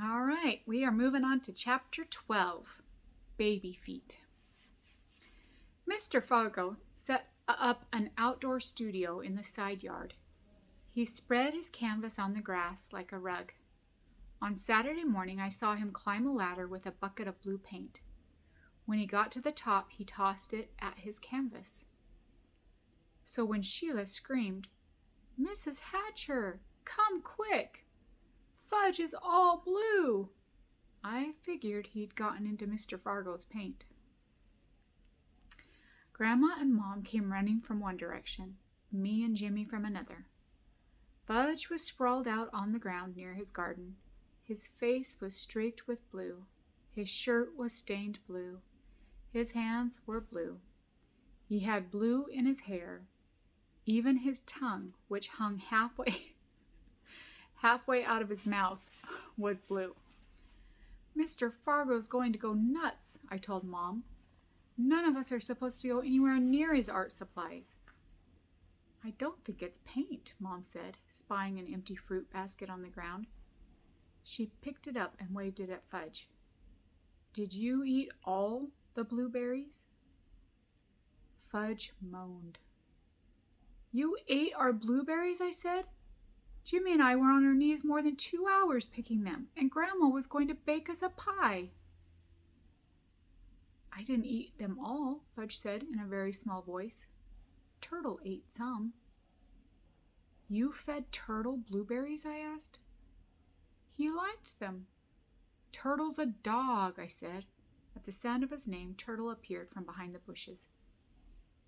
All right, we are moving on to Chapter 12, Baby Feet. Mr. Fargo set up an outdoor studio in the side yard. He spread his canvas on the grass like a rug. On Saturday morning, I saw him climb a ladder with a bucket of blue paint. When he got to the top, he tossed it at his canvas. So when Sheila screamed, "Mrs. Hatcher, come quick! Fudge is all blue!" I figured he'd gotten into Mr. Fargo's paint. Grandma and Mom came running from one direction, me and Jimmy from another. Fudge was sprawled out on the ground near his garden. His face was streaked with blue. His shirt was stained blue. His hands were blue. He had blue in his hair. Even his tongue, which hung halfway out of his mouth, was blue. "Mr. Fargo's going to go nuts," I told Mom. "None of us are supposed to go anywhere near his art supplies." "I don't think it's paint," Mom said, spying an empty fruit basket on the ground. She picked it up and waved it at Fudge. "Did you eat all the blueberries?" Fudge moaned. "You ate our blueberries?" I said. "Jimmy and I were on our knees more than 2 hours picking them, and Grandma was going to bake us a pie." "I didn't eat them all," Fudge said in a very small voice. "Turtle ate some." "You fed Turtle blueberries?" I asked. "He liked them." "Turtle's a dog," I said. At the sound of his name, Turtle appeared from behind the bushes.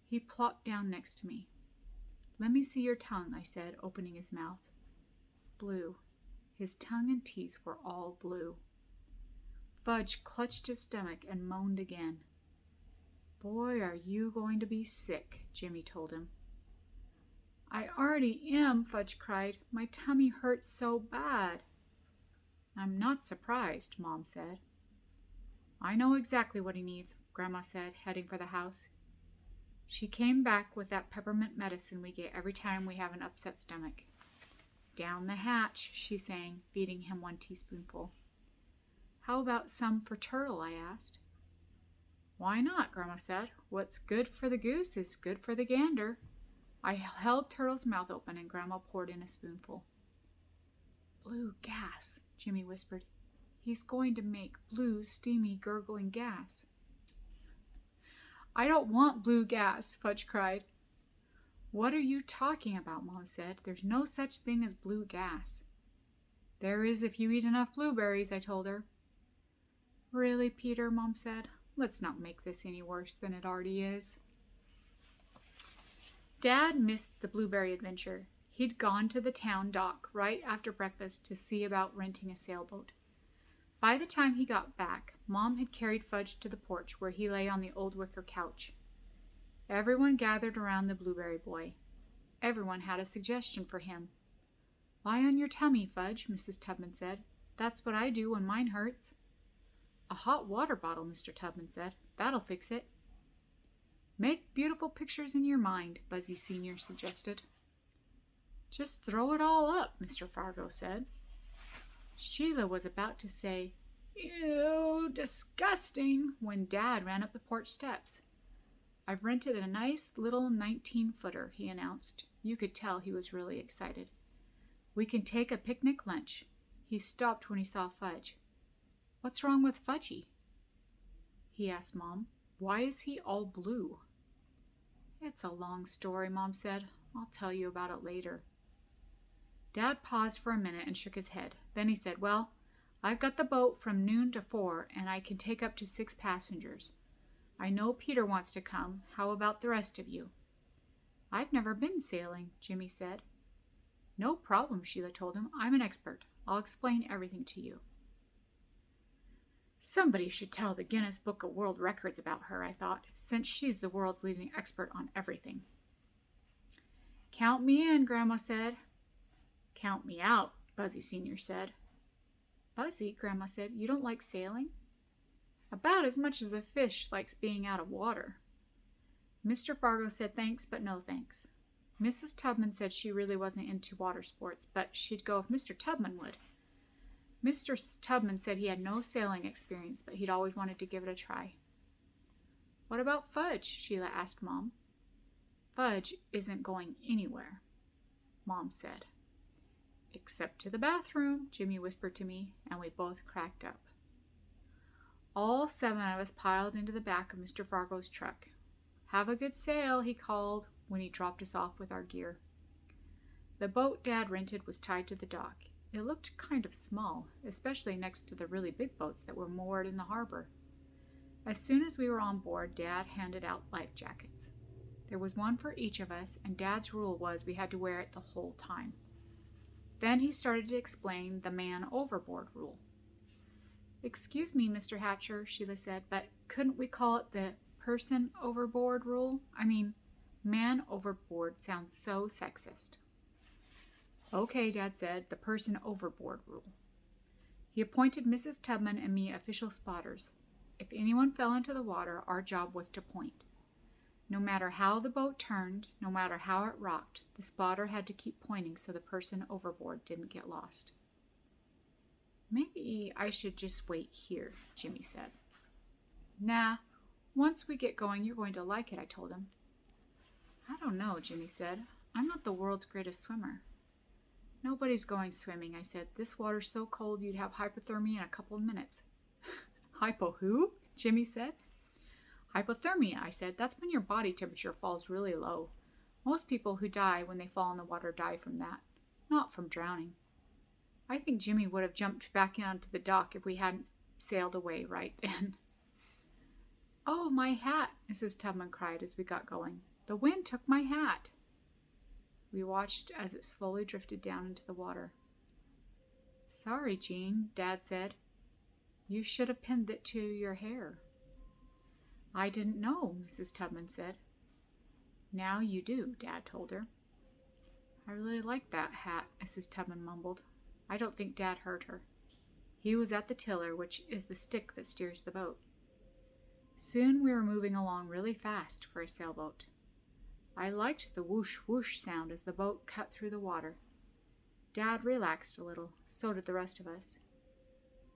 He plopped down next to me. "Let me see your tongue," I said, opening his mouth. Blue. His tongue and teeth were all blue. Fudge clutched his stomach and moaned again. "Boy, are you going to be sick," Jimmy told him. "I already am," Fudge cried. "My tummy hurts so bad." "I'm not surprised," Mom said. "I know exactly what he needs," Grandma said, heading for the house. She came back with that peppermint medicine we get every time we have an upset stomach. "Down the hatch," she sang, feeding him 1 teaspoonful. "How about some for Turtle?" I asked. "Why not?" Grandma said. "What's good for the goose is good for the gander." I held Turtle's mouth open and Grandma poured in a spoonful. "Blue gas," Jimmy whispered. "He's going to make blue, steamy, gurgling gas." "I don't want blue gas," Fudge cried. "What are you talking about?" Mom said. "There's no such thing as blue gas." "There is if you eat enough blueberries," I told her. "Really, Peter?" Mom said. "Let's not make this any worse than it already is." Dad missed the blueberry adventure. He'd gone to the town dock right after breakfast to see about renting a sailboat. By the time he got back, Mom had carried Fudge to the porch where he lay on the old wicker couch. Everyone gathered around the blueberry boy. Everyone had a suggestion for him. "Lie on your tummy, Fudge," Mrs. Tubman said. "That's what I do when mine hurts." "A hot water bottle," Mr. Tubman said. "That'll fix it." "Make beautiful pictures in your mind," Buzzy Sr. suggested. "Just throw it all up," Mr. Fargo said. Sheila was about to say, "Ew, disgusting," when Dad ran up the porch steps. "I've rented a nice little 19-footer, he announced. You could tell he was really excited. "We can take a picnic lunch." He stopped when he saw Fudge. "What's wrong with Fudgy?" he asked Mom. "Why is he all blue?" "It's a long story," Mom said. "I'll tell you about it later." Dad paused for a minute and shook his head. Then he said, "Well, I've got the boat from noon to 4, and I can take up to 6 passengers. I know Peter wants to come. How about the rest of you?" "I've never been sailing," Jimmy said. "No problem," Sheila told him. "I'm an expert. I'll explain everything to you." Somebody should tell the Guinness Book of World Records about her, I thought, since she's the world's leading expert on everything. "Count me in," Grandma said. "Count me out," Buzzy Sr. said. "Buzzy," Grandma said, "you don't like sailing?" "About as much as a fish likes being out of water." Mr. Fargo said thanks, but no thanks. Mrs. Tubman said she really wasn't into water sports, but she'd go if Mr. Tubman would. Mr. Tubman said he had no sailing experience, but he'd always wanted to give it a try. What about Fudge? Sheila asked Mom. Fudge isn't going anywhere, Mom said. Except to the bathroom, Jimmy whispered to me, and we both cracked up. All 7 of us piled into the back of Mr. Fargo's truck. Have a good sail, he called when he dropped us off with our gear. The boat Dad rented was tied to the dock. It looked kind of small, especially next to the really big boats that were moored in the harbor. As soon as we were on board, Dad handed out life jackets. There was one for each of us, and Dad's rule was we had to wear it the whole time. Then he started to explain the man overboard rule. Excuse me, Mr. Hatcher, Sheila said, but couldn't we call it the person overboard rule? I mean, man overboard sounds so sexist. Okay, Dad said, the person overboard rule. He appointed Mrs. Tubman and me official spotters. If anyone fell into the water, our job was to point. No matter how the boat turned, no matter how it rocked, the spotter had to keep pointing so the person overboard didn't get lost. Maybe I should just wait here, Jimmy said. Nah, once we get going, you're going to like it, I told him. I don't know, Jimmy said. I'm not the world's greatest swimmer. Nobody's going swimming, I said. This water's so cold you'd have hypothermia in a couple of minutes. Hypo who? Jimmy said. Hypothermia, I said. That's when your body temperature falls really low. Most people who die when they fall in the water die from that, not from drowning. I think Jimmy would have jumped back onto the dock if we hadn't sailed away right then. Oh, my hat, Mrs. Tubman cried as we got going. The wind took my hat. We watched as it slowly drifted down into the water. Sorry, Jean, Dad said. You should have pinned it to your hair. I didn't know, Mrs. Tubman said. Now you do, Dad told her. I really like that hat, Mrs. Tubman mumbled. I don't think Dad heard her. He was at the tiller, which is the stick that steers the boat. Soon we were moving along really fast for a sailboat. I liked the whoosh whoosh sound as the boat cut through the water. Dad relaxed a little, so did the rest of us.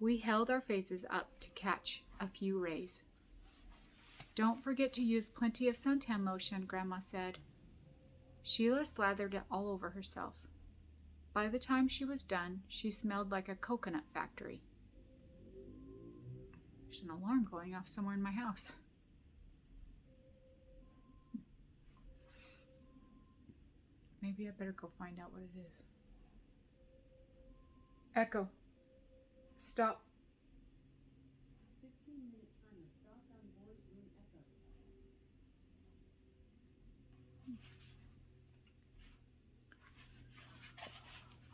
We held our faces up to catch a few rays. Don't forget to use plenty of suntan lotion, Grandma said. Sheila slathered it all over herself. By the time she was done, she smelled like a coconut factory. There's an alarm going off somewhere in my house. Maybe I better go find out what it is. Echo. Stop. 15-minute timer stopped on board's room echo.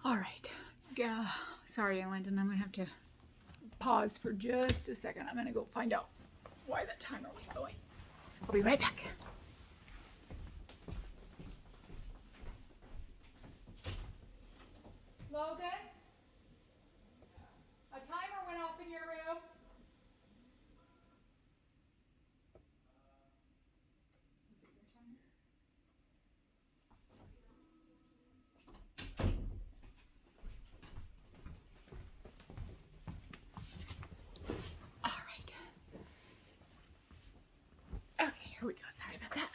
All right. Sorry, Landon. I'm going to have to pause for just a second. I'm going to go find out why that timer was going. I'll be right back. Logan? A timer went off in your room. Is it your timer? All right. Okay, here we go. Sorry about that.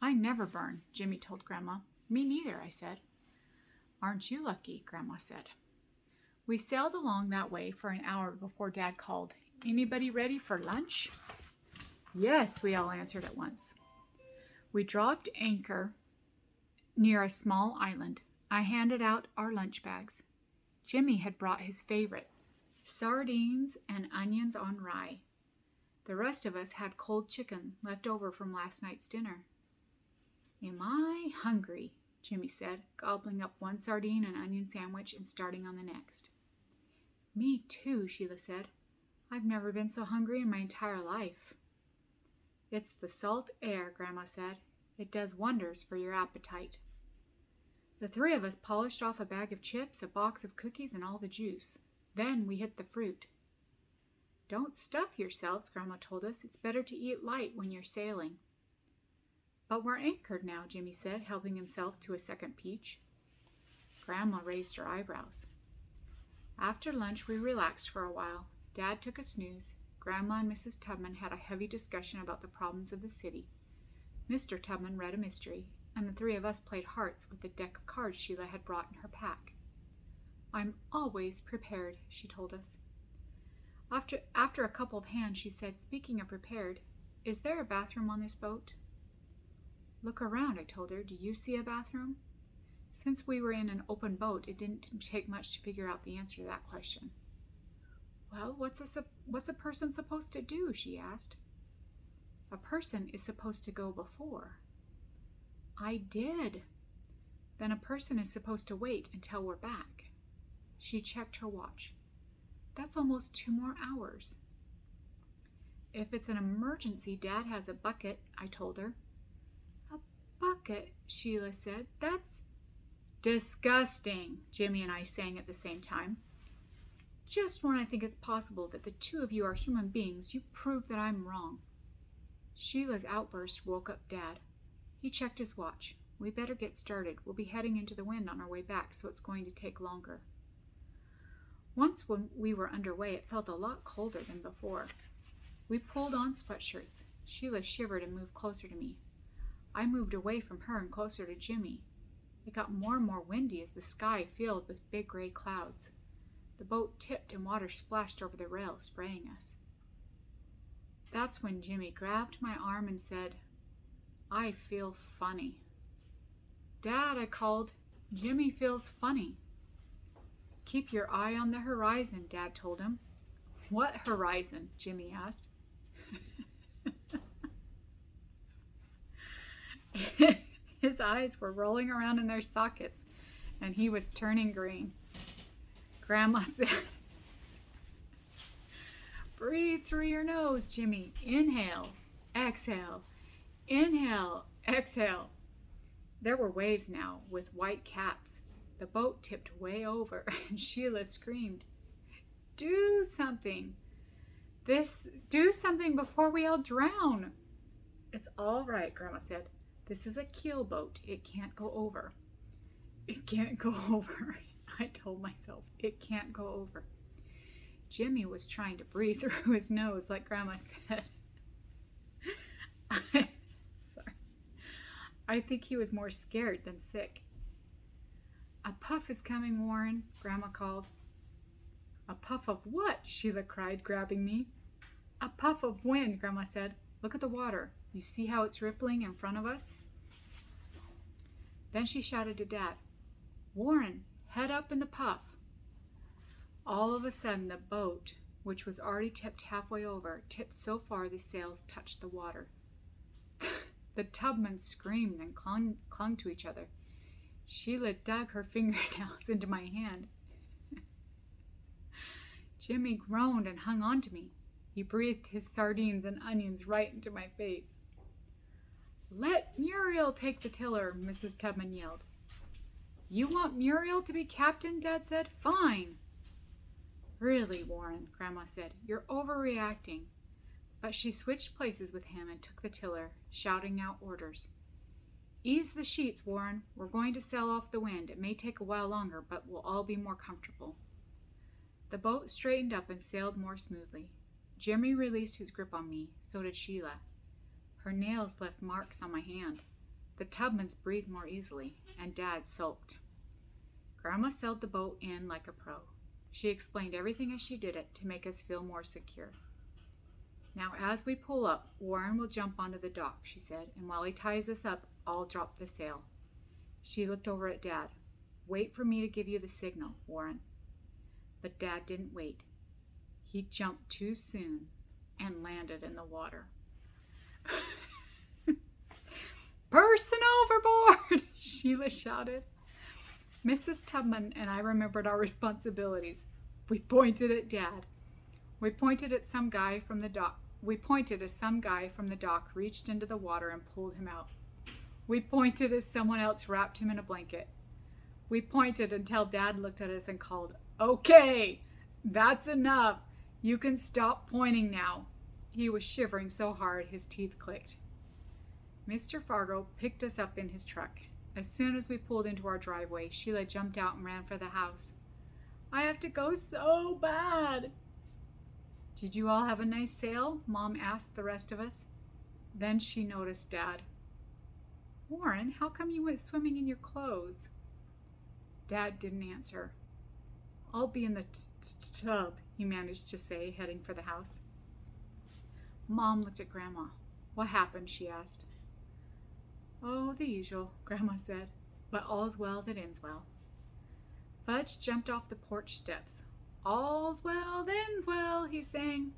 I never burn, Jimmy told Grandma. Me neither, I said. Aren't you lucky, Grandma said. We sailed along that way for an hour before Dad called. Anybody ready for lunch? Yes, we all answered at once. We dropped anchor near a small island. I handed out our lunch bags. Jimmy had brought his favorite, sardines and onions on rye. The rest of us had cold chicken left over from last night's dinner. Am I hungry? Jimmy said, gobbling up one sardine and onion sandwich and starting on the next. Me too, Sheila said. I've never been so hungry in my entire life. It's the salt air, Grandma said. It does wonders for your appetite. The 3 of us polished off a bag of chips, a box of cookies, and all the juice. Then we hit the fruit. Don't stuff yourselves, Grandma told us. It's better to eat light when you're sailing. But we're anchored now, Jimmy said, helping himself to a second peach. Grandma raised her eyebrows. After lunch, we relaxed for a while. Dad took a snooze. Grandma and Mrs. Tubman had a heavy discussion about the problems of the city. Mr. Tubman read a mystery, and the three of us played hearts with the deck of cards Sheila had brought in her pack. I'm always prepared, she told us. After a couple of hands, she said, speaking of prepared, is there a bathroom on this boat? Look around, I told her. Do you see a bathroom? Since we were in an open boat, it didn't take much to figure out the answer to that question. Well, what's a person supposed to do? She asked. A person is supposed to go before. I did. Then a person is supposed to wait until we're back. She checked her watch. That's almost 2 more hours. If it's an emergency, Dad has a bucket, I told her. A bucket, Sheila said. That's disgusting, Jimmy and I sang at the same time. Just when I think it's possible that the two of you are human beings, you prove that I'm wrong. Sheila's outburst woke up Dad. He checked his watch. We better get started. We'll be heading into the wind on our way back, so it's going to take longer. Once when we were underway, it felt a lot colder than before. We pulled on sweatshirts. Sheila shivered and moved closer to me. I moved away from her and closer to Jimmy. It got more and more windy as the sky filled with big gray clouds. The boat tipped and water splashed over the rail, spraying us. That's when Jimmy grabbed my arm and said, I feel funny. Dad, I called. Jimmy feels funny. Keep your eye on the horizon, Dad told him. What horizon? Jimmy asked. His eyes were rolling around in their sockets, and he was turning green. Grandma said, breathe through your nose, Jimmy. Inhale, exhale, inhale, exhale. There were waves now with white caps. The boat tipped way over, and Sheila screamed, do something. Do something before we all drown. It's all right, Grandma said. This is a keel boat. It can't go over. It can't go over. I told myself, it can't go over. Jimmy was trying to breathe through his nose, like Grandma said. I think he was more scared than sick. A puff is coming, Warren, Grandma called. A puff of what? Sheila cried, grabbing me. A puff of wind, Grandma said. Look at the water. You see how it's rippling in front of us? Then she shouted to Dad, Warren, head up in the puff. All of a sudden, the boat, which was already tipped halfway over, tipped so far the sails touched the water. The tubmen screamed and clung to each other. Sheila dug her fingernails into my hand. Jimmy groaned and hung on to me. He breathed his sardines and onions right into my face. Let Muriel take the tiller, Mrs. Tubman yelled. You want Muriel to be captain, Dad said. Fine. Really, Warren, Grandma said, you're overreacting. But she switched places with him and took the tiller, shouting out orders. Ease the sheets, Warren. We're going to sail off the wind. It may take a while longer, but we'll all be more comfortable. The boat straightened up and sailed more smoothly. Jimmy released his grip on me, so did Sheila. Her nails left marks on my hand. The Tubmans breathed more easily, and Dad sulked. Grandma sailed the boat in like a pro. She explained everything as she did it to make us feel more secure. Now, as we pull up, Warren will jump onto the dock, she said, and while he ties us up, I'll drop the sail. She looked over at Dad. Wait for me to give you the signal, Warren. But Dad didn't wait. He jumped too soon and landed in the water. Person overboard! Sheila shouted. Mrs. Tubman and I remembered our responsibilities. We pointed at Dad. We pointed as some guy from the dock reached into the water and pulled him out. We pointed as someone else wrapped him in a blanket. We pointed until Dad looked at us and called, Okay, that's enough. You can stop pointing now. He was shivering so hard his teeth clicked. Mr. Fargo picked us up in his truck. As soon as we pulled into our driveway, Sheila jumped out and ran for the house. I have to go so bad. Did you all have a nice sail? Mom asked the rest of us. Then she noticed Dad. Warren, how come you went swimming in your clothes? Dad didn't answer. I'll be in the tub, he managed to say, heading for the house. Mom looked at Grandma. What happened? She asked. Oh, the usual, Grandma said, but all's well that ends well. Fudge jumped off the porch steps. All's well that ends well, he sang.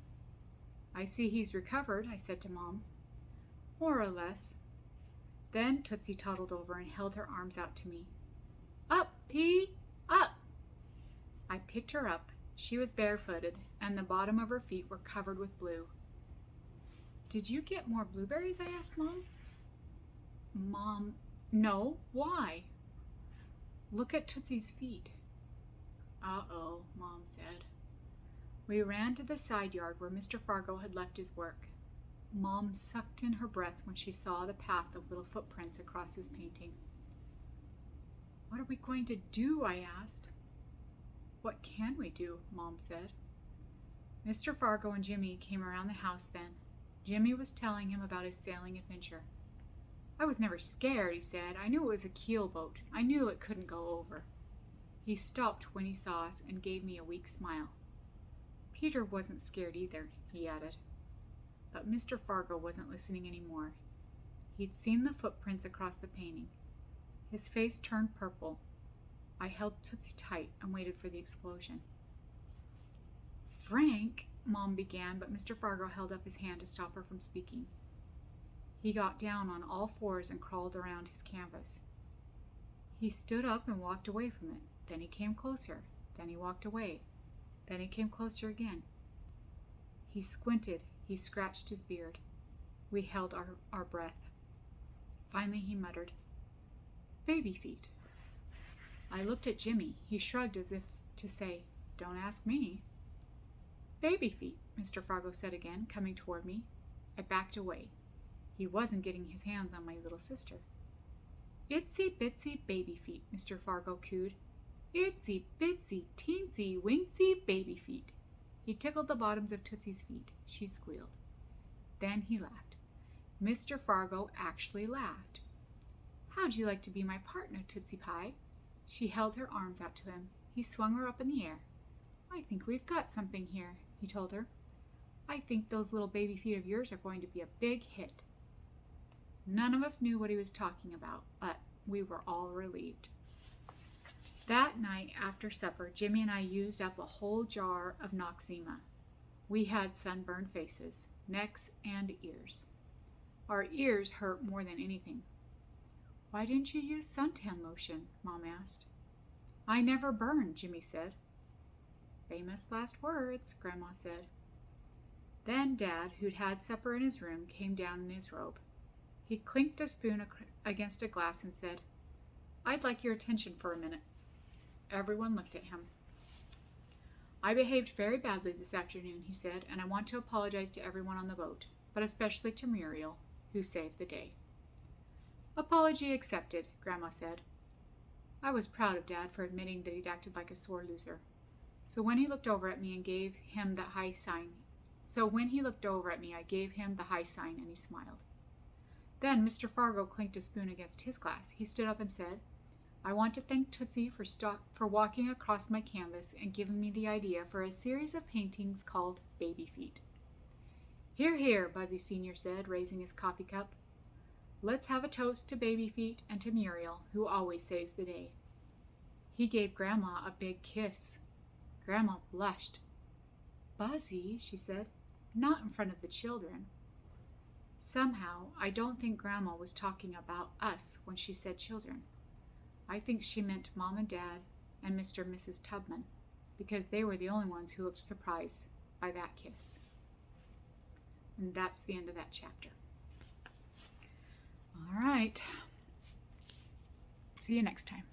I see he's recovered, I said to Mom. More or less. Then Tootsie toddled over and held her arms out to me. Up, Pea, up! I picked her up. She was barefooted, and the bottom of her feet were covered with blue. Did you get more blueberries? I asked Mom. Mom, no, why? Look at Tootsie's feet. Uh-oh, Mom said. We ran to the side yard where Mr. Fargo had left his work. Mom sucked in her breath when she saw the path of little footprints across his painting. What are we going to do? I asked. What can we do? Mom said. Mr. Fargo and Jimmy came around the house then. Jimmy was telling him about his sailing adventure. I was never scared, he said. I knew it was a keelboat. I knew it couldn't go over. He stopped when he saw us and gave me a weak smile. Peter wasn't scared either, he added. But Mr. Fargo wasn't listening anymore. He'd seen the footprints across the painting. His face turned purple. I held Tootsie tight and waited for the explosion. Frank, Mom began, but Mr. Fargo held up his hand to stop her from speaking. He got down on all fours and crawled around his canvas. He stood up and walked away from it. Then he came closer. Then he walked away. Then he came closer again. He squinted. He scratched his beard. We held our breath. Finally he muttered, Baby feet. I looked at Jimmy. He shrugged as if to say, Don't ask me. Baby feet, Mr. Fargo said again, coming toward me. I backed away. He wasn't getting his hands on my little sister. Itsy bitsy baby feet, Mr. Fargo cooed. Itsy bitsy teensy wincy baby feet. He tickled the bottoms of Tootsie's feet. She squealed. Then he laughed. Mr. Fargo actually laughed. How'd you like to be my partner, Tootsie Pie? She held her arms out to him. He swung her up in the air. I think we've got something here, he told her. I think those little baby feet of yours are going to be a big hit. None of us knew what he was talking about, but we were all relieved. That night after supper, Jimmy and I used up a whole jar of Noxzema. We had sunburned faces, necks, and ears. Our ears hurt more than anything. Why didn't you use suntan lotion? Mom asked. I never burn, Jimmy said. Famous last words, Grandma said. Then Dad, who'd had supper in his room, came down in his robe. He clinked a spoon against a glass and said, I'd like your attention for a minute. Everyone looked at him. I behaved very badly this afternoon, he said, and I want to apologize to everyone on the boat, but especially to Muriel, who saved the day. Apology accepted, Grandma said. I was proud of Dad for admitting that he'd acted like a sore loser. So when he looked over at me, I gave him the high sign, and he smiled. Then Mr. Fargo clinked a spoon against his glass. He stood up and said, I want to thank Tootsie for walking across my canvas and giving me the idea for a series of paintings called Baby Feet. Hear, hear, Buzzy Sr. said, raising his coffee cup. Let's have a toast to Baby Feet and to Muriel, who always saves the day. He gave Grandma a big kiss. Grandma blushed. Buzzy, she said, not in front of the children. Somehow, I don't think Grandma was talking about us when she said children. I think she meant Mom and Dad and Mr. and Mrs. Tubman, because they were the only ones who looked surprised by that kiss. And that's the end of that chapter. All right. See you next time.